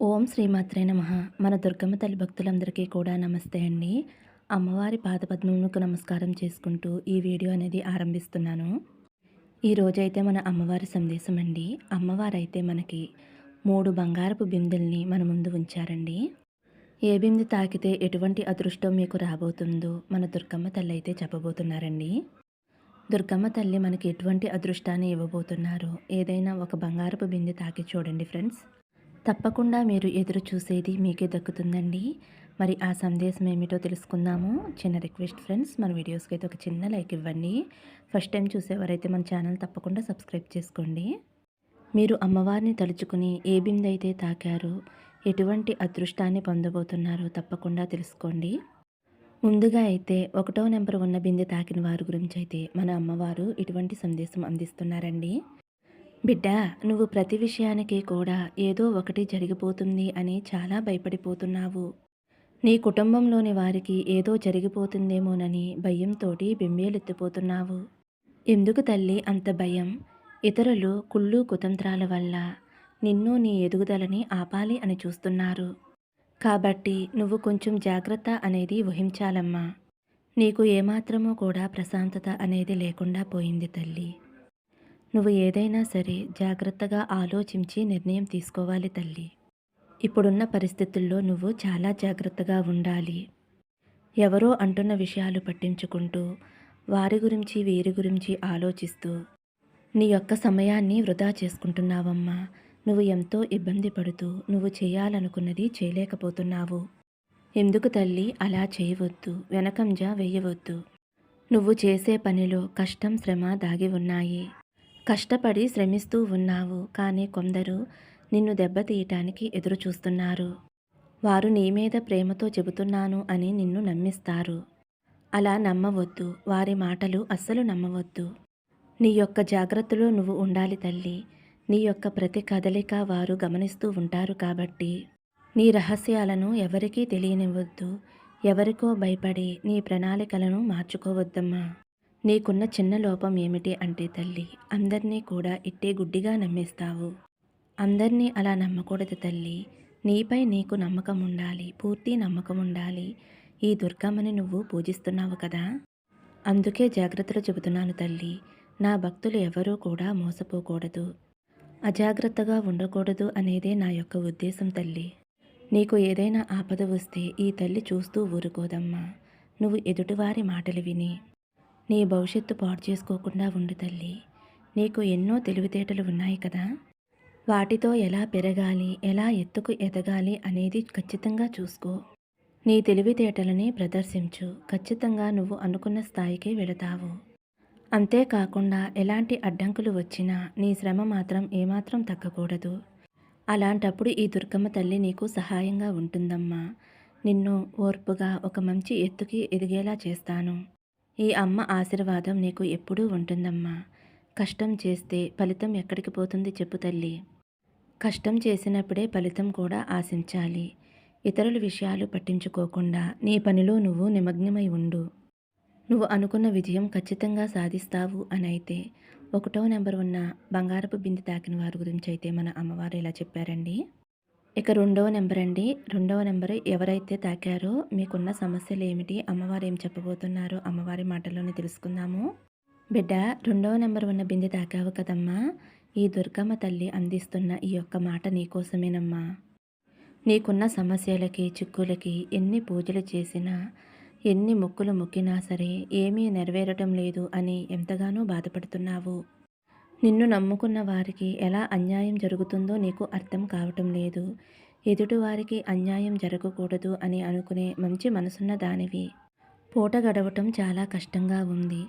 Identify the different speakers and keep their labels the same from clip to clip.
Speaker 1: ఓం శ్రీమాత్రే నమః. మన దుర్గమ్మ తల్లి భక్తులందరికీ కూడా నమస్తే అండి. అమ్మవారి పాదపద్మములకు నమస్కారం చేసుకుంటూ ఈ వీడియో అనేది ఆరంభిస్తున్నాను. ఈరోజైతే మన అమ్మవారి సందేశం అండి. అమ్మవారైతే మనకి 3 బంగారపు బిందెల్ని మన ముందు ఉంచారండి. ఏ బిందె తాకితే ఎటువంటి అదృష్టం మీకు రాబోతుందో మన దుర్గమ్మ తల్లి అయితే చెప్పబోతున్నారండి. దుర్గమ్మ తల్లి మనకి ఎటువంటి అదృష్టాన్ని ఇవ్వబోతున్నారో ఏదైనా ఒక బంగారపు బిందె తాకి చూడండి ఫ్రెండ్స్. తప్పకుండా మీరు ఎదురు చూసేది మీకే దక్కుతుందండి. మరి ఆ సందేశం ఏమిటో తెలుసుకుందాము. చిన్న రిక్వెస్ట్ ఫ్రెండ్స్, మన వీడియోస్కి అయితే ఒక చిన్న లైక్ ఇవ్వండి. ఫస్ట్ టైం చూసేవారైతే మన ఛానల్ తప్పకుండా సబ్స్క్రైబ్ చేసుకోండి. మీరు అమ్మవారిని తలుచుకుని ఏ బిందైతే తాకారో ఎటువంటి అదృష్టాన్ని పొందబోతున్నారో తప్పకుండా తెలుసుకోండి. ముందుగా అయితే 1వ నెంబర్ ఉన్న బిందె తాకిన వారి గురించి అయితే మన అమ్మవారు ఇటువంటి సందేశం అందిస్తున్నారండి. బిడ్డా, నువ్వు ప్రతి విషయానికి కూడా ఏదో ఒకటి జరిగిపోతుంది అని చాలా భయపడిపోతున్నావు. నీ కుటుంబంలోని వారికి ఏదో జరిగిపోతుందేమోనని భయంతోటి బెంబేలెత్తిపోతున్నావు. ఎందుకు తల్లి అంత భయం? ఇతరులు కుళ్ళు కుతంత్రాల వల్ల నిన్ను నీ ఎదుగుదలని ఆపాలి అని చూస్తున్నారు. కాబట్టి నువ్వు కొంచెం జాగ్రత్త అనేది వహించాలమ్మా. నీకు ఏమాత్రమూ కూడా ప్రశాంతత అనేది లేకుండా పోయింది తల్లి. నువ్వు ఏదైనా సరే జాగ్రత్తగా ఆలోచించి నిర్ణయం తీసుకోవాలి తల్లి. ఇప్పుడున్న పరిస్థితుల్లో నువ్వు చాలా జాగ్రత్తగా ఉండాలి. ఎవరో అంటున్న విషయాలు పట్టించుకుంటూ వారి గురించి వీరి గురించి ఆలోచిస్తూ నీ యొక్క సమయాన్ని వృధా చేసుకుంటున్నావమ్మా. నువ్వు ఎంతో ఇబ్బంది పడుతూ నువ్వు చేయాలనుకున్నది చేయలేకపోతున్నావు. ఎందుకు తల్లి అలా చేయవద్దు, వెనకంజ వేయవద్దు. నువ్వు చేసే పనిలో కష్టం శ్రమ దాగి ఉన్నాయి. కష్టపడి శ్రమిస్తూ ఉన్నావు, కానీ కొందరు నిన్ను దెబ్బతీయటానికి ఎదురు చూస్తున్నారు. వారు నీ మీద ప్రేమతో చెబుతున్నాను అని నిన్ను నమ్మిస్తారు. అలా నమ్మవద్దు, వారి మాటలు అస్సలు నమ్మవద్దు. నీ యొక్క జాగ్రత్తలో నువ్వు ఉండాలి తల్లి. నీ యొక్క ప్రతి కదలిక వారు గమనిస్తూ ఉంటారు కాబట్టి నీ రహస్యాలను ఎవరికీ తెలియనివ్వద్దు. ఎవరికో భయపడి నీ ప్రణాళికలను మార్చుకోవద్దమ్మా. నీకున్న చిన్న లోపం ఏమిటి అంటే తల్లి, అందరినీ కూడా ఇట్టే గుడ్డిగా నమ్మేస్తావు. అందరినీ అలా నమ్మకూడదు తల్లి. నీపై నీకు నమ్మకం ఉండాలి, పూర్తి నమ్మకం ఉండాలి. ఈ దుర్గమ్మని నువ్వు పూజిస్తున్నావు కదా, అందుకే జాగ్రత్తలు చెబుతున్నాను తల్లి. నా భక్తులు ఎవరూ కూడా మోసపోకూడదు, అజాగ్రత్తగా ఉండకూడదు అనేదే నా యొక్క ఉద్దేశం తల్లి. నీకు ఏదైనా ఆపద వస్తే ఈ తల్లి చూస్తూ ఊరుకోదమ్మా. నువ్వు ఎదుటివారి మాటలు విని నీ భవిష్యత్తు పాడు చేసుకోకుండా ఉండు తల్లి. నీకు ఎన్నో తెలివితేటలు ఉన్నాయి కదా, వాటితో ఎలా పెరగాలి, ఎలా ఎత్తుకు ఎదగాలి అనేది ఖచ్చితంగా చూసుకో. నీ తెలివితేటలని ప్రదర్శించు. ఖచ్చితంగా నువ్వు అనుకున్న స్థాయికి వెళతావు. అంతేకాకుండా ఎలాంటి అడ్డంకులు వచ్చినా నీ శ్రమ మాత్రం ఏమాత్రం తగ్గకూడదు. అలాంటప్పుడు ఈ దుర్గమ్మ తల్లి నీకు సహాయంగా ఉంటుందమ్మా. నిన్ను ఓర్పుగా ఒక మంచి ఎత్తుకి ఎదిగేలా చేస్తాను. ఈ అమ్మ ఆశీర్వాదం నీకు ఎప్పుడూ ఉంటుందమ్మా. కష్టం చేస్తే ఫలితం ఎక్కడికి పోతుంది చెప్పు తల్లి. కష్టం చేసినప్పుడే ఫలితం కూడా ఆశించాలి. ఇతరుల విషయాలు పట్టించుకోకుండా నీ పనిలో నువ్వు నిమగ్నమై ఉండు. నువ్వు అనుకున్న విజయం ఖచ్చితంగా సాధిస్తావు అని అయితే 1వ నెంబర్ ఉన్న బంగారపు బిందె తాకిన వారి గురించి అయితే మన అమ్మవారు ఇలా చెప్పారండి. ఇక 2వ నెంబర్ అండి. 2వ నెంబర్ ఎవరైతే తాకారో మీకున్న సమస్యలు ఏమిటి, అమ్మవారు ఏం చెప్పబోతున్నారో అమ్మవారి మాటల్లోనే తెలుసుకుందాము. బిడ్డ, 2వ నెంబర్ ఉన్న బిందె తాకావు కదమ్మా. ఈ దుర్గమ్మ తల్లి అందిస్తున్న ఈ యొక్క మాట నీకోసమేనమ్మా. నీకున్న సమస్యలకి చిక్కులకి ఎన్ని పూజలు చేసినా ఎన్ని మొక్కులు మొక్కినా సరే ఏమీ నెరవేరటం లేదు అని ఎంతగానో బాధపడుతున్నావు. నిన్ను నమ్ముకున్న వారికి ఎలా అన్యాయం జరుగుతుందో నీకు అర్థం కావటం లేదు. ఎదుటివారికి అన్యాయం జరగకూడదు అని అనుకునే మంచి మనసున్న దానివి. పూట గడవటం చాలా కష్టంగా ఉంది.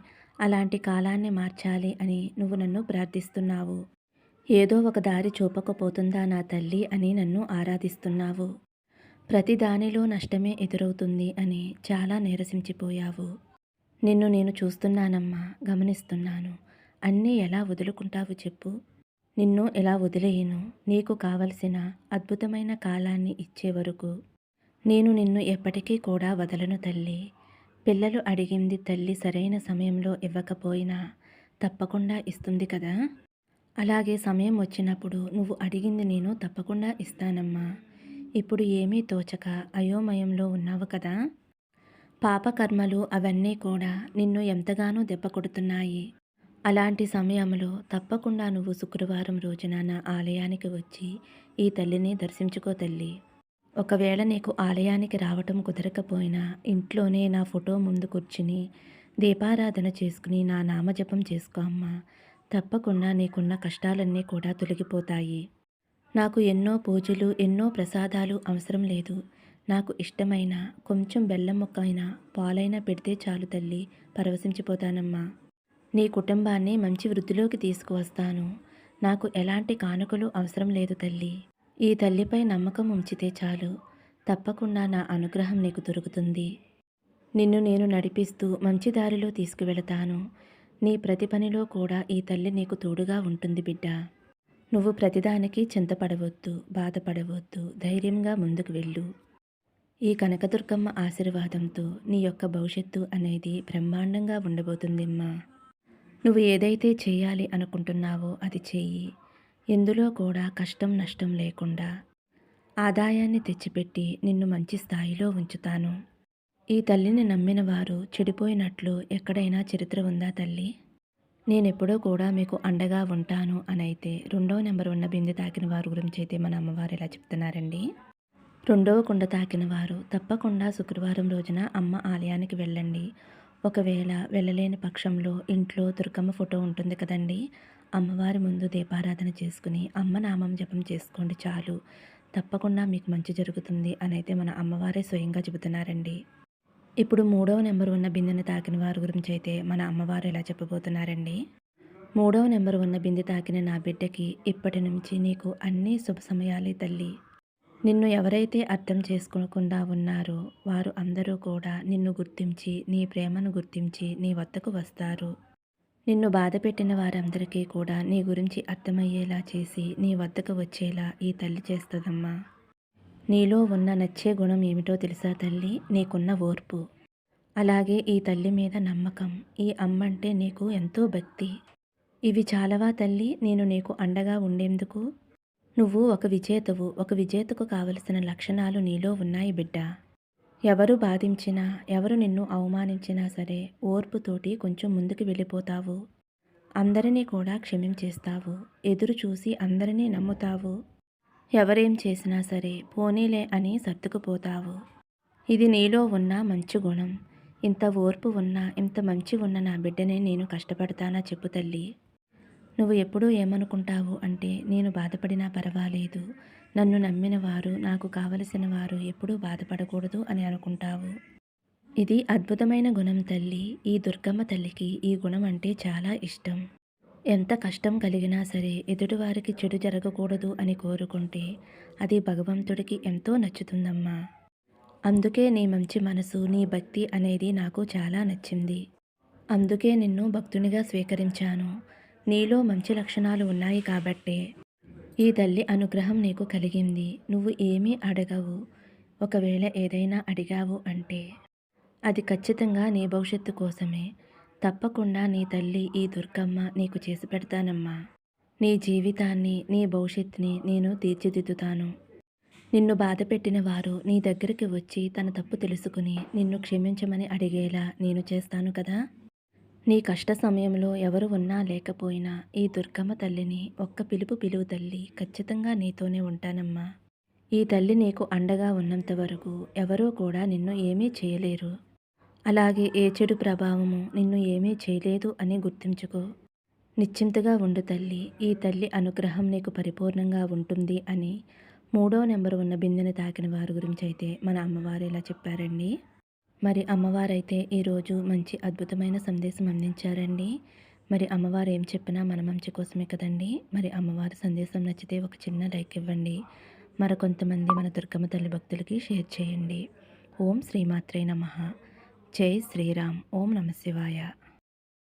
Speaker 1: అలాంటి కాలాన్ని మార్చాలి అని నువ్వు నన్ను ప్రార్థిస్తున్నావు. ఏదో ఒక దారి చూపకపోతుందా నా తల్లి అని నన్ను ఆరాధిస్తున్నావు. ప్రతి దానిలో నష్టమే ఎదురవుతుంది అని చాలా నీరసించిపోయావు. నిన్ను నేను చూస్తున్నానమ్మా, గమనిస్తున్నాను. అన్నీ ఎలా వదులుకుంటావు చెప్పు. నిన్ను ఎలా వదిలేయను. నీకు కావలసిన అద్భుతమైన కాలాన్ని ఇచ్చే వరకు నేను నిన్ను ఎప్పటికీ కూడా వదలను తల్లి. పిల్లలు అడిగింది తల్లి సరైన సమయంలో ఇవ్వకపోయినా తప్పకుండా ఇస్తుంది కదా. అలాగే సమయం వచ్చినప్పుడు నువ్వు అడిగింది నేను తప్పకుండా ఇస్తానమ్మా. ఇప్పుడు ఏమీ తోచక అయోమయంలో ఉన్నావు కదా. పాపకర్మలు అవన్నీ కూడా నిన్ను ఎంతగానో దెబ్బ కొడుతున్నాయి. అలాంటి సమయంలో తప్పకుండా నువ్వు శుక్రవారం రోజున నా ఆలయానికి వచ్చి ఈ తల్లిని దర్శించుకో తల్లి. ఒకవేళ నీకు ఆలయానికి రావటం కుదరకపోయినా ఇంట్లోనే నా ఫోటో ముందు కూర్చుని దీపారాధన చేసుకుని నా నామజపం చేసుకో అమ్మా. తప్పకుండా నీకున్న కష్టాలన్నీ కూడా తొలగిపోతాయి. నాకు ఎన్నో పూజలు ఎన్నో ప్రసాదాలు అవసరం లేదు. నాకు ఇష్టమైన కొంచెం బెల్లం ముక్క అయినా పాలైనా పెడితే చాలు తల్లి, పరవశించిపోతానమ్మా. నీ కుటుంబాన్ని మంచి వృద్ధిలోకి తీసుకువస్తాను. నాకు ఎలాంటి కానుకలు అవసరం లేదు తల్లి. ఈ తల్లిపై నమ్మకం ఉంచితే చాలు, తప్పకుండా నా అనుగ్రహం నీకు దొరుకుతుంది. నిన్ను నేను నడిపిస్తూ మంచి దారిలో తీసుకువెళతాను. నీ ప్రతి పనిలో కూడా ఈ తల్లి నీకు తోడుగా ఉంటుంది బిడ్డ. నువ్వు ప్రతిదానికి చింతపడవద్దు, బాధపడవద్దు, ధైర్యంగా ముందుకు వెళ్ళు. ఈ కనకదుర్గమ్మ ఆశీర్వాదంతో నీ యొక్క భవిష్యత్తు అనేది బ్రహ్మాండంగా ఉండబోతుందిమ్మా. నువ్వు ఏదైతే చేయాలి అనుకుంటున్నావో అది చెయ్యి. ఎందులో కూడా కష్టం నష్టం లేకుండా ఆదాయాన్ని తెచ్చిపెట్టి నిన్ను మంచి స్థాయిలో ఉంచుతాను. ఈ తల్లిని నమ్మిన వారు చెడిపోయినట్లు ఎక్కడైనా చరిత్ర ఉందా తల్లి? నేనెప్పుడూ కూడా మీకు అండగా ఉంటాను అనైతే 2వ నెంబర్ ఉన్న బిందె తాకిన వారి గురించి అయితే మన అమ్మవారు ఇలా చెప్తున్నారండి. 2వ కుండ తాకిన వారు తప్పకుండా శుక్రవారం రోజున అమ్మ ఆలయానికి వెళ్ళండి. ఒకవేళ వెళ్ళలేని పక్షంలో ఇంట్లో దుర్గమ్మ ఫోటో ఉంటుంది కదండి, అమ్మవారి ముందు దీపారాధన చేసుకుని అమ్మ నామం జపం చేసుకోండి చాలు. తప్పకుండా మీకు మంచి జరుగుతుంది అనైతే మన అమ్మవారే స్వయంగా చెబుతున్నారండి. ఇప్పుడు 3వ నెంబర్ ఉన్న బిందెని తాకిన వారి గురించి అయితే మన అమ్మవారు ఇలా చెప్పబోతున్నారండి. 3వ నెంబర్ ఉన్న బిందె తాకిన నా బిడ్డకి ఇప్పటి నుంచి నీకు అన్నీ శుభ సమయాలే తల్లి. నిన్ను ఎవరైతే అర్థం చేసుకోకుండా ఉన్నారో వారు అందరూ కూడా నిన్ను గుర్తించి నీ ప్రేమను గుర్తించి నీ వద్దకు వస్తారు. నిన్ను బాధ పెట్టిన వారందరికీ కూడా నీ గురించి అర్థమయ్యేలా చేసి నీ వద్దకు వచ్చేలా ఈ తల్లి చేస్తుందమ్మా. నీలో ఉన్న నచ్చే గుణం ఏమిటో తెలుసా తల్లి? నీకున్న ఓర్పు. అలాగే ఈ తల్లి మీద నమ్మకం. ఈ అమ్మంటే నీకు ఎంతో భక్తి. ఇవి చాలవా తల్లి నేను నీకు అండగా ఉండేందుకు? నువ్వు ఒక విజేతవు. ఒక విజేతకు కావలసిన లక్షణాలు నీలో ఉన్నాయి బిడ్డ. ఎవరు బాధించినా, ఎవరు నిన్ను అవమానించినా సరే ఓర్పుతోటి కొంచెం ముందుకు వెళ్ళిపోతావు. అందరినీ కూడా క్షమించేస్తావు. ఎదురు చూసి అందరినీ నమ్ముతావు. ఎవరేం చేసినా సరే పోనీలే అని సర్దుకుపోతావు. ఇది నీలో ఉన్న మంచి గుణం. ఇంత ఓర్పు ఉన్నా, ఇంత మంచి ఉన్న నా బిడ్డని నేను కష్టపడతానా చెప్పు తల్లి. నువ్వు ఎప్పుడూ ఏమనుకుంటావు అంటే నేను బాధపడినా పర్వాలేదు, నన్ను నమ్మిన వారు, నాకు కావలసిన వారు ఎప్పుడూ బాధపడకూడదు అని అనుకుంటావు. ఇది అద్భుతమైన గుణం తల్లి. ఈ దుర్గమ్మ తల్లికి ఈ గుణం అంటే చాలా ఇష్టం. ఎంత కష్టం కలిగినా సరే ఎదుటివారికి చెడు జరగకూడదు అని కోరుకుంటే అది భగవంతుడికి ఎంతో నచ్చుతుందమ్మా. అందుకే నీ మంచి మనసు, నీ భక్తి అనేది నాకు చాలా నచ్చింది. అందుకే నిన్ను భక్తునిగా స్వీకరించాను. నీలో మంచి లక్షణాలు ఉన్నాయి కాబట్టే ఈ తల్లి అనుగ్రహం నీకు కలిగింది. నువ్వు ఏమీ అడగవు. ఒకవేళ ఏదైనా అడిగావు అంటే అది ఖచ్చితంగా నీ భవిష్యత్తు కోసమే. తప్పకుండా నీ తల్లి ఈ దుర్గమ్మ నీకు చేసి పెడతానమ్మా. నీ జీవితాన్ని, నీ భవిష్యత్తుని నేను తీర్చిదిద్దుతాను. నిన్ను బాధపెట్టిన వారు నీ దగ్గరికి వచ్చి తన తప్పు తెలుసుకుని నిన్ను క్షమించమని అడిగేలా నేను చేస్తాను కదా. నీ కష్ట సమయంలో ఎవరు ఉన్నా లేకపోయినా ఈ దుర్గమ్మ తల్లిని ఒక్క పిలుపు పిలువు తల్లి, ఖచ్చితంగా నీతోనే ఉంటానమ్మా. ఈ తల్లి నీకు అండగా ఉన్నంత వరకు ఎవరూ కూడా నిన్ను ఏమీ చేయలేరు. అలాగే ఏ చెడు ప్రభావము నిన్ను ఏమీ చేయలేదు అని గుర్తుంచుకో. నిశ్చింతగా ఉండు తల్లి. ఈ తల్లి అనుగ్రహం నీకు పరిపూర్ణంగా ఉంటుంది అని 3వ నెంబర్ ఉన్న బిందెని తాకిన వారి గురించి అయితే మన అమ్మవారు ఇలా చెప్పారండి. మరి అమ్మవారైతే ఈరోజు మంచి అద్భుతమైన సందేశం అందించారండి. మరి అమ్మవారు ఏం చెప్పినా మన మంచి కోసమే కదండి. మరి అమ్మవారి సందేశం నచ్చితే ఒక చిన్న లైక్ ఇవ్వండి. మరికొంతమంది మన దుర్గమ్మ తల్లి భక్తులకి షేర్ చేయండి. ఓం శ్రీమాత్రే నమః. జై శ్రీరామ్. ఓం నమ శివాయ.